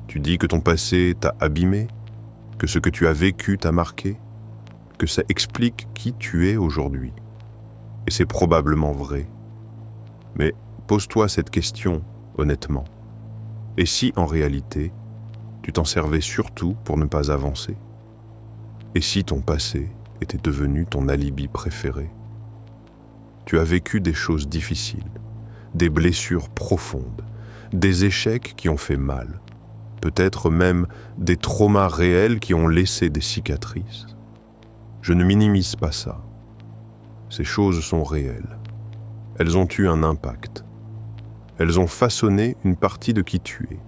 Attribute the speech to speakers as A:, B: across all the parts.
A: Tu dis que ton passé t'a abîmé, que ce que tu as vécu t'a marqué, que ça explique qui tu es aujourd'hui. Et c'est probablement vrai. Mais pose-toi cette question honnêtement. Et si en réalité, tu t'en servais surtout pour ne pas avancer? Et si ton passé était devenu ton alibi préféré? Tu as vécu des choses difficiles, des blessures profondes, des échecs qui ont fait mal, peut-être même des traumas réels qui ont laissé des cicatrices. Je ne minimise pas ça. Ces choses sont réelles. Elles ont eu un impact. Elles ont façonné une partie de qui tu es.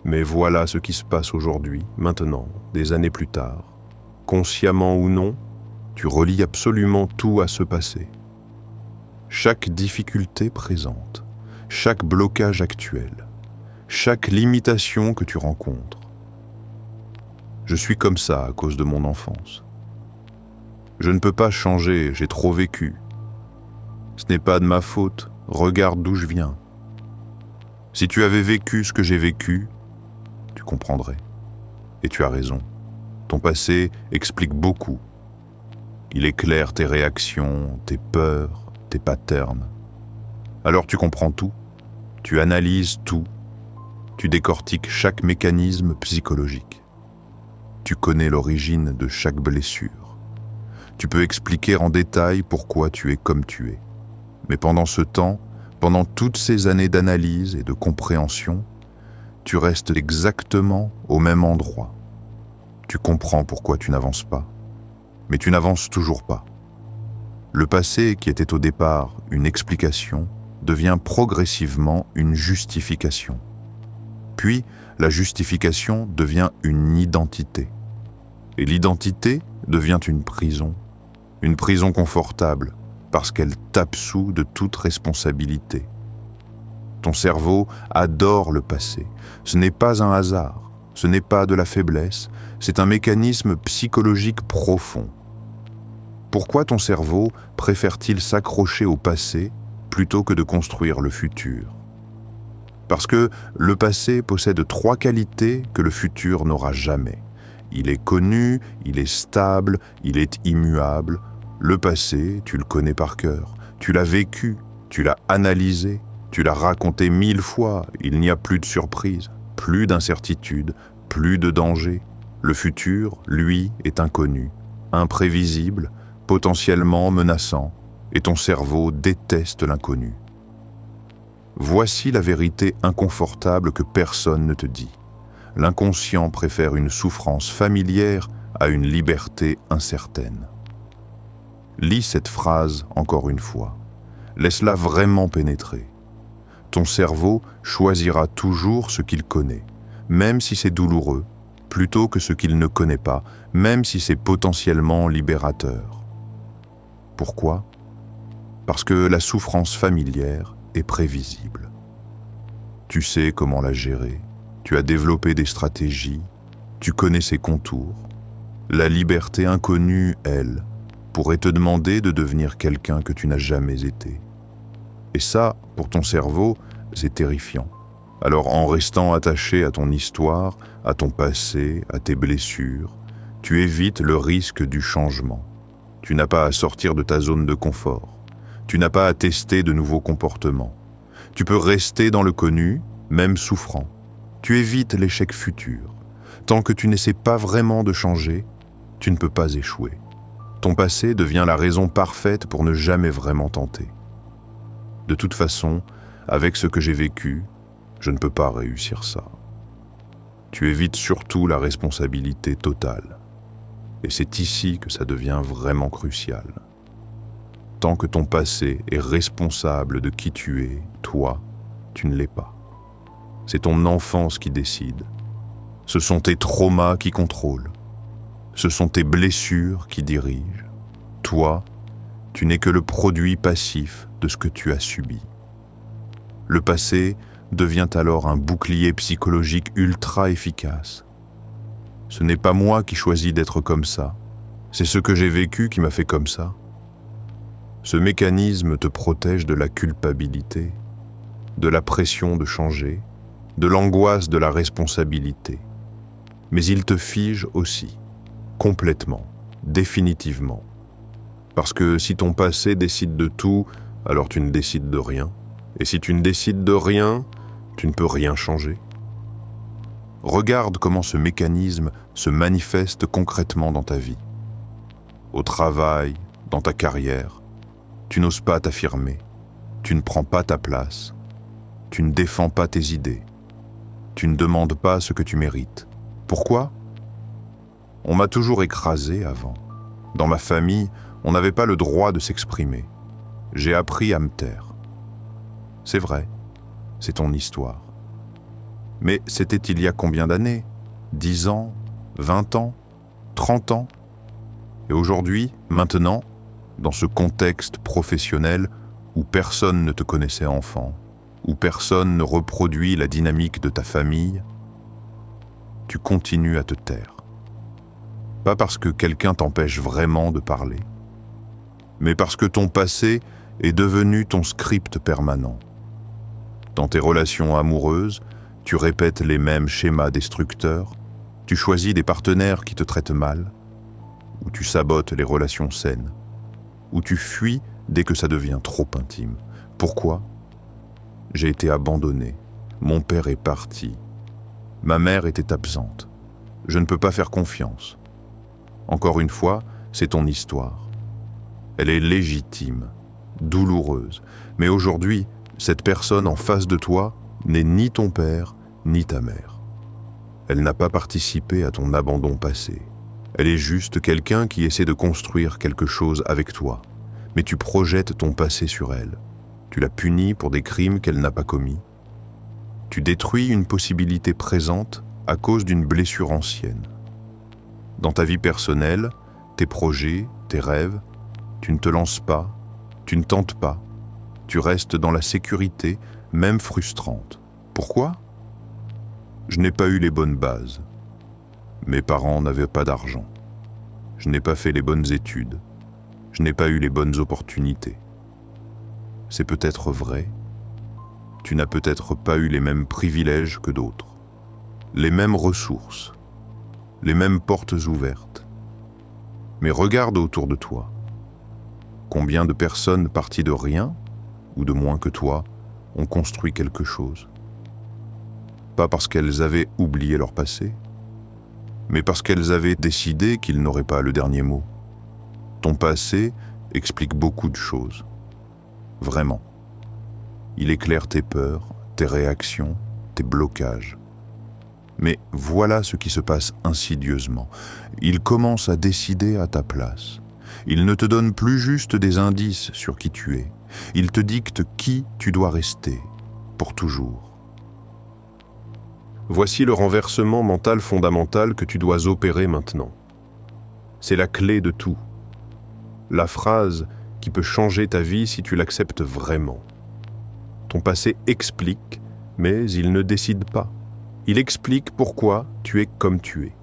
A: Mais voilà ce qui se passe aujourd'hui, maintenant, des années plus tard. Consciemment ou non, tu relis absolument tout à ce passé. Chaque difficulté présente, chaque blocage actuel, chaque limitation que tu rencontres. Je suis comme ça à cause de mon enfance. Je ne peux pas changer, j'ai trop vécu. Ce n'est pas de ma faute, regarde d'où je viens. Si tu avais vécu ce que j'ai vécu, tu comprendrais. Et tu as raison. Ton passé explique beaucoup. Il éclaire tes réactions, tes peurs, tes patterns. Alors tu comprends tout, tu analyses tout, tu décortiques chaque mécanisme psychologique. Tu connais l'origine de chaque blessure. Tu peux expliquer en détail pourquoi tu es comme tu es. Mais pendant ce temps, pendant toutes ces années d'analyse et de compréhension, tu restes exactement au même endroit. Tu comprends pourquoi tu n'avances pas, mais tu n'avances toujours pas. Le passé, qui était au départ une explication, devient progressivement une justification. Puis, la justification devient une identité. Et l'identité devient une prison confortable, parce qu'elle t'absout de toute responsabilité. Ton cerveau adore le passé. Ce n'est pas un hasard, ce n'est pas de la faiblesse, c'est un mécanisme psychologique profond. Pourquoi ton cerveau préfère-t-il s'accrocher au passé plutôt que de construire le futur? Parce que le passé possède 3 qualités que le futur n'aura jamais. Il est connu, il est stable, il est immuable. Le passé, tu le connais par cœur. Tu l'as vécu, tu l'as analysé, tu l'as raconté 1000 fois. Il n'y a plus de surprise, plus d'incertitude, plus de danger. Le futur, lui, est inconnu, imprévisible, potentiellement menaçant, et ton cerveau déteste l'inconnu. Voici la vérité inconfortable que personne ne te dit. L'inconscient préfère une souffrance familière à une liberté incertaine. Lis cette phrase encore une fois. Laisse-la vraiment pénétrer. Ton cerveau choisira toujours ce qu'il connaît, même si c'est douloureux, plutôt que ce qu'il ne connaît pas, même si c'est potentiellement libérateur. Pourquoi? Parce que la souffrance familière est prévisible. Tu sais comment la gérer, tu as développé des stratégies, tu connais ses contours. La liberté inconnue, elle, pourrait te demander de devenir quelqu'un que tu n'as jamais été. Et ça, pour ton cerveau, c'est terrifiant. Alors en restant attaché à ton histoire, à ton passé, à tes blessures, tu évites le risque du changement. Tu n'as pas à sortir de ta zone de confort. Tu n'as pas à tester de nouveaux comportements. Tu peux rester dans le connu, même souffrant. Tu évites l'échec futur. Tant que tu n'essaies pas vraiment de changer, tu ne peux pas échouer. Ton passé devient la raison parfaite pour ne jamais vraiment tenter. De toute façon, avec ce que j'ai vécu, je ne peux pas réussir ça. Tu évites surtout la responsabilité totale. Et c'est ici que ça devient vraiment crucial. Tant que ton passé est responsable de qui tu es, toi, tu ne l'es pas. C'est ton enfance qui décide. Ce sont tes traumas qui contrôlent. Ce sont tes blessures qui dirigent. Toi, tu n'es que le produit passif de ce que tu as subi. Le passé devient alors un bouclier psychologique ultra efficace. Ce n'est pas moi qui choisis d'être comme ça, c'est ce que j'ai vécu qui m'a fait comme ça. Ce mécanisme te protège de la culpabilité, de la pression de changer, de l'angoisse de la responsabilité. Mais il te fige aussi, complètement, définitivement. Parce que si ton passé décide de tout, alors tu ne décides de rien. Et si tu ne décides de rien, tu ne peux rien changer. Regarde comment ce mécanisme se manifeste concrètement dans ta vie. Au travail, dans ta carrière, tu n'oses pas t'affirmer, tu ne prends pas ta place, tu ne défends pas tes idées, tu ne demandes pas ce que tu mérites. Pourquoi ? On m'a toujours écrasé avant. Dans ma famille, on n'avait pas le droit de s'exprimer. J'ai appris à me taire. C'est vrai, c'est ton histoire. Mais c'était il y a combien d'années ? 10 ans, 20 ans, 30 ans ? Et aujourd'hui, maintenant, dans ce contexte professionnel où personne ne te connaissait enfant, où personne ne reproduit la dynamique de ta famille, tu continues à te taire. Pas parce que quelqu'un t'empêche vraiment de parler, mais parce que ton passé est devenu ton script permanent. Dans tes relations amoureuses, tu répètes les mêmes schémas destructeurs, tu choisis des partenaires qui te traitent mal, ou tu sabotes les relations saines, ou tu fuis dès que ça devient trop intime. Pourquoi ? J'ai été abandonné, mon père est parti, ma mère était absente, je ne peux pas faire confiance. Encore une fois, c'est ton histoire. Elle est légitime, douloureuse, mais aujourd'hui, cette personne en face de toi n'est ni ton père, ni ta mère. Elle n'a pas participé à ton abandon passé. Elle est juste quelqu'un qui essaie de construire quelque chose avec toi, mais tu projettes ton passé sur elle. Tu la punis pour des crimes qu'elle n'a pas commis. Tu détruis une possibilité présente à cause d'une blessure ancienne. Dans ta vie personnelle, tes projets, tes rêves, tu ne te lances pas, tu ne tentes pas, tu restes dans la sécurité, même frustrante. Pourquoi ? Je n'ai pas eu les bonnes bases. Mes parents n'avaient pas d'argent. Je n'ai pas fait les bonnes études. Je n'ai pas eu les bonnes opportunités. C'est peut-être vrai. Tu n'as peut-être pas eu les mêmes privilèges que d'autres, les mêmes ressources, les mêmes portes ouvertes. Mais regarde autour de toi. Combien de personnes parties de rien, ou de moins que toi, ont construit quelque chose ? Pas parce qu'elles avaient oublié leur passé, mais parce qu'elles avaient décidé qu'ils n'auraient pas le dernier mot. Ton passé explique beaucoup de choses. Vraiment. Il éclaire tes peurs, tes réactions, tes blocages. Mais voilà ce qui se passe insidieusement. Il commence à décider à ta place. Il ne te donne plus juste des indices sur qui tu es. Il te dicte qui tu dois rester, pour toujours. Voici le renversement mental fondamental que tu dois opérer maintenant. C'est la clé de tout. La phrase qui peut changer ta vie si tu l'acceptes vraiment. Ton passé explique, mais il ne décide pas. Il explique pourquoi tu es comme tu es.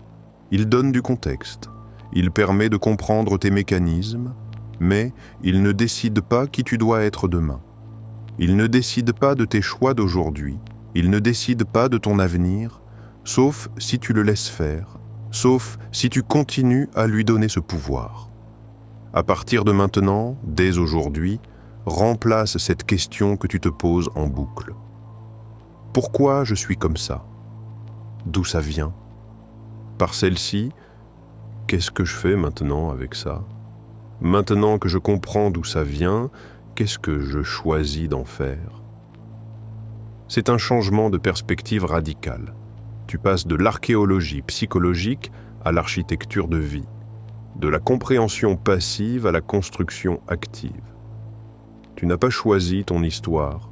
A: Il donne du contexte. Il permet de comprendre tes mécanismes, mais il ne décide pas qui tu dois être demain. Il ne décide pas de tes choix d'aujourd'hui. Il ne décide pas de ton avenir, sauf si tu le laisses faire, sauf si tu continues à lui donner ce pouvoir. À partir de maintenant, dès aujourd'hui, remplace cette question que tu te poses en boucle. Pourquoi je suis comme ça ? D'où ça vient ? Par celle-ci, qu'est-ce que je fais maintenant avec ça ? Maintenant que je comprends d'où ça vient, qu'est-ce que je choisis d'en faire ? C'est un changement de perspective radical. Tu passes de l'archéologie psychologique à l'architecture de vie, de la compréhension passive à la construction active. Tu n'as pas choisi ton histoire.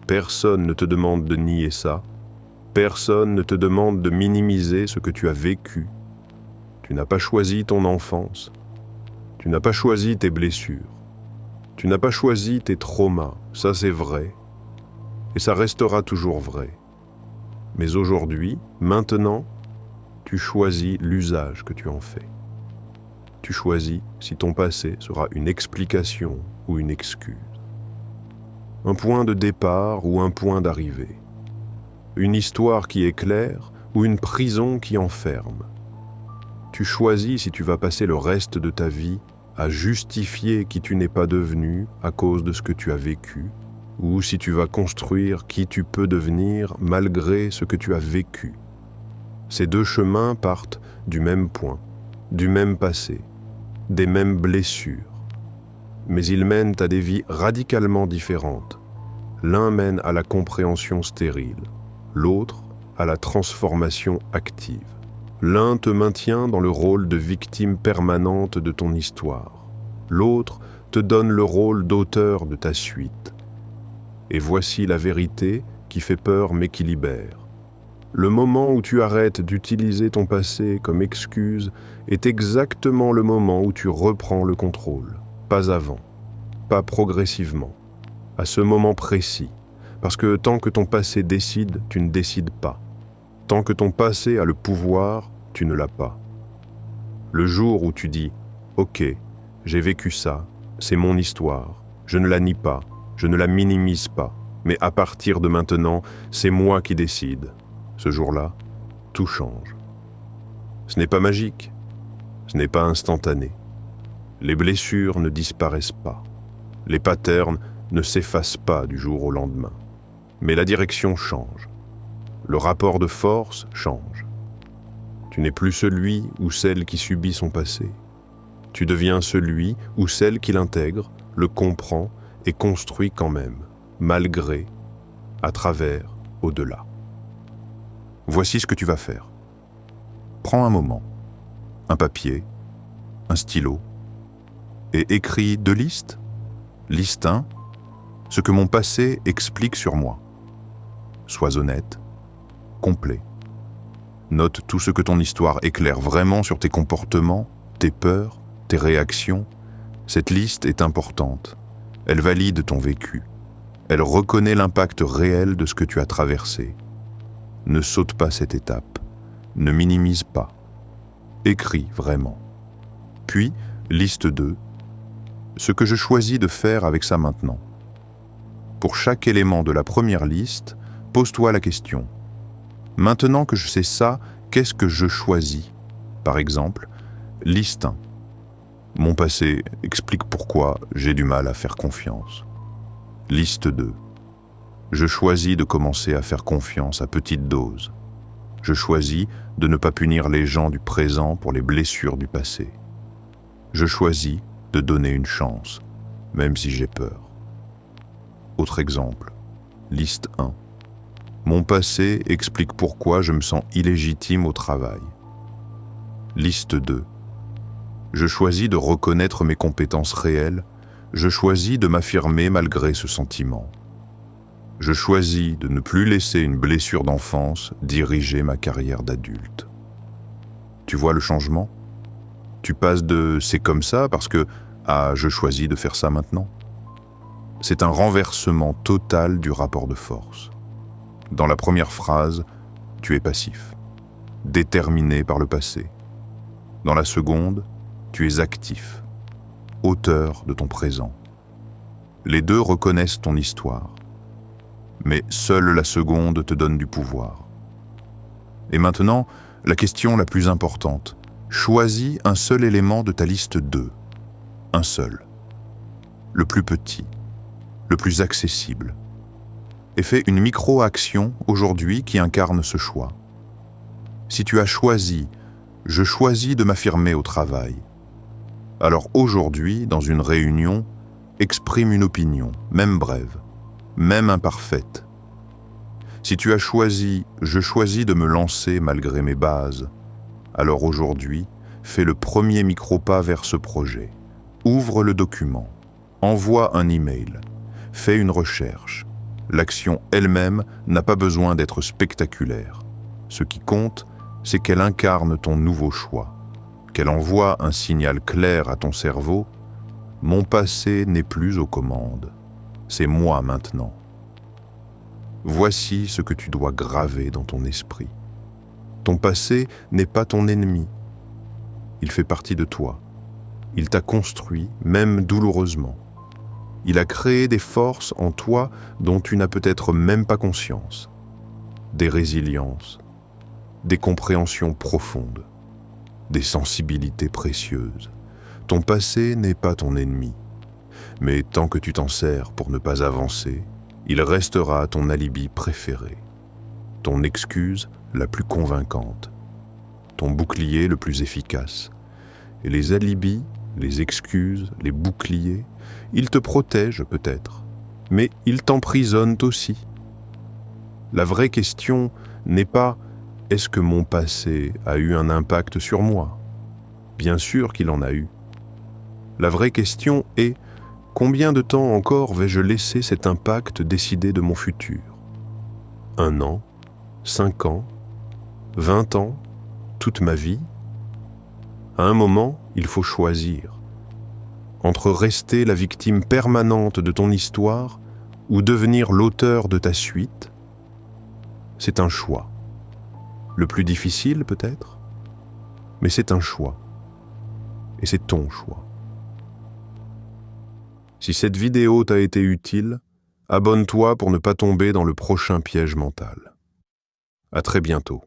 A: Personne ne te demande de nier ça. Personne ne te demande de minimiser ce que tu as vécu. Tu n'as pas choisi ton enfance. Tu n'as pas choisi tes blessures. Tu n'as pas choisi tes traumas. Ça, c'est vrai. Et ça restera toujours vrai. Mais aujourd'hui, maintenant, tu choisis l'usage que tu en fais. Tu choisis si ton passé sera une explication ou une excuse. Un point de départ ou un point d'arrivée. une histoire qui éclaire ou une prison qui enferme. Tu choisis si tu vas passer le reste de ta vie à justifier qui tu n'es pas devenu à cause de ce que tu as vécu, ou si tu vas construire qui tu peux devenir malgré ce que tu as vécu. Ces deux chemins partent du même point, du même passé, des mêmes blessures. Mais ils mènent à des vies radicalement différentes. L'un mène à la compréhension stérile, l'autre à la transformation active. L'un te maintient dans le rôle de victime permanente de ton histoire. L'autre te donne le rôle d'auteur de ta suite. Et voici la vérité qui fait peur mais qui libère. Le moment où tu arrêtes d'utiliser ton passé comme excuse est exactement le moment où tu reprends le contrôle. Pas avant, pas progressivement, à ce moment précis. Parce que tant que ton passé décide, tu ne décides pas. Tant que ton passé a le pouvoir, tu ne l'as pas. Le jour où tu dis « Ok, j'ai vécu ça, c'est mon histoire, je ne la nie pas, je ne la minimise pas, mais à partir de maintenant, c'est moi qui décide », ce jour-là, tout change. Ce n'est pas magique, ce n'est pas instantané. Les blessures ne disparaissent pas, les patterns ne s'effacent pas du jour au lendemain. Mais la direction change, le rapport de force change. Tu n'es plus celui ou celle qui subit son passé. Tu deviens celui ou celle qui l'intègre, le comprend et construit quand même, malgré, à travers, au-delà. Voici ce que tu vas faire. Prends un moment, un papier, un stylo, et écris 2 listes. Liste 1, ce que mon passé explique sur moi. Sois honnête, complet. Note tout ce que ton histoire éclaire vraiment sur tes comportements, tes peurs, tes réactions. Cette liste est importante. Elle valide ton vécu. Elle reconnaît l'impact réel de ce que tu as traversé. Ne saute pas cette étape. Ne minimise pas. Écris vraiment. Puis, liste 2. Ce que je choisis de faire avec ça maintenant. Pour chaque élément de la première liste, pose-toi la question. Maintenant que je sais ça, qu'est-ce que je choisis? Par exemple, liste 1. Mon passé explique pourquoi j'ai du mal à faire confiance. Liste 2. Je choisis de commencer à faire confiance à petite dose. Je choisis de ne pas punir les gens du présent pour les blessures du passé. Je choisis de donner une chance, même si j'ai peur. Autre exemple, liste 1. Mon passé explique pourquoi je me sens illégitime au travail. Liste 2. Je choisis de reconnaître mes compétences réelles. Je choisis de m'affirmer malgré ce sentiment. Je choisis de ne plus laisser une blessure d'enfance diriger ma carrière d'adulte. Tu vois le changement? Tu passes de « c'est comme ça » parce que « ah, je choisis de faire ça maintenant ». C'est un renversement total du rapport de force. Dans la première phrase, tu es passif, déterminé par le passé. Dans la seconde, tu es actif, auteur de ton présent. Les deux reconnaissent ton histoire, mais seule la seconde te donne du pouvoir. Et maintenant, la question la plus importante, choisis un seul élément de ta liste 2, un seul, le plus petit, le plus accessible, et fais une micro-action aujourd'hui qui incarne ce choix. Si tu as choisi « je choisis de m'affirmer au travail », alors aujourd'hui, dans une réunion, exprime une opinion, même brève, même imparfaite. Si tu as choisi « je choisis de me lancer malgré mes bases », alors aujourd'hui, fais le premier micro-pas vers ce projet. Ouvre le document, envoie un email, fais une recherche. L'action elle-même n'a pas besoin d'être spectaculaire. Ce qui compte, c'est qu'elle incarne ton nouveau choix, qu'elle envoie un signal clair à ton cerveau « Mon passé n'est plus aux commandes, c'est moi maintenant ». Voici ce que tu dois graver dans ton esprit. Ton passé n'est pas ton ennemi. Il fait partie de toi. Il t'a construit, même douloureusement. Il a créé des forces en toi dont tu n'as peut-être même pas conscience. des résiliences, des compréhensions profondes, des sensibilités précieuses. Ton passé n'est pas ton ennemi, mais tant que tu t'en sers pour ne pas avancer, il restera ton alibi préféré, ton excuse la plus convaincante, ton bouclier le plus efficace. Et les alibis, les excuses, les boucliers, ils te protègent peut-être, mais ils t'emprisonnent aussi. La vraie question n'est pas « est-ce que mon passé a eu un impact sur moi ?» Bien sûr qu'il en a eu. La vraie question est « combien de temps encore vais-je laisser cet impact décider de mon futur ?» 1 an, 5 ans, 20 ans, toute ma vie? À un moment, il faut choisir. Entre rester la victime permanente de ton histoire ou devenir l'auteur de ta suite, c'est un choix. Le plus difficile peut-être, mais c'est un choix. Et c'est ton choix. Si cette vidéo t'a été utile, abonne-toi pour ne pas tomber dans le prochain piège mental. À très bientôt.